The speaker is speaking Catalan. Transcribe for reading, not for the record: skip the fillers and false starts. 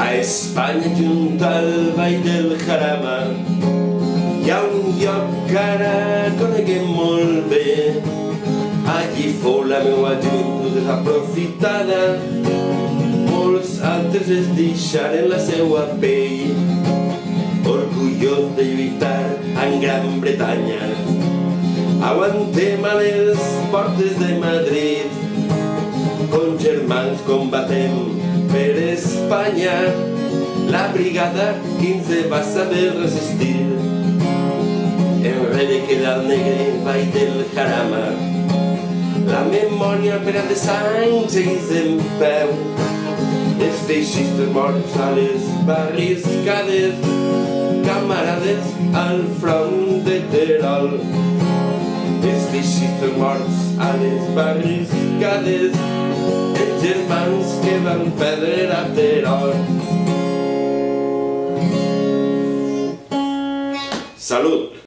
A Espanya, junt al Vall del Jarama, hi ha un lloc que ara coneguem molt bé. Allí fou la meua joventut desaprofitada. Molts altres es deixaren la seua pell, orgullós de lluitar en Gran Bretanya. Aguantem a les portes de Madrid, com germans combatem per Espanya. La brigada 15 va saber resistir. Enrere queda el negre Vall del Jarama. La memòria per a de sang seguís en peu. Els feixistes morts a les barriscades, camarades al front de Terol. Els feixistes morts a les barriscades, els germans que van perdre a Terol. Salut!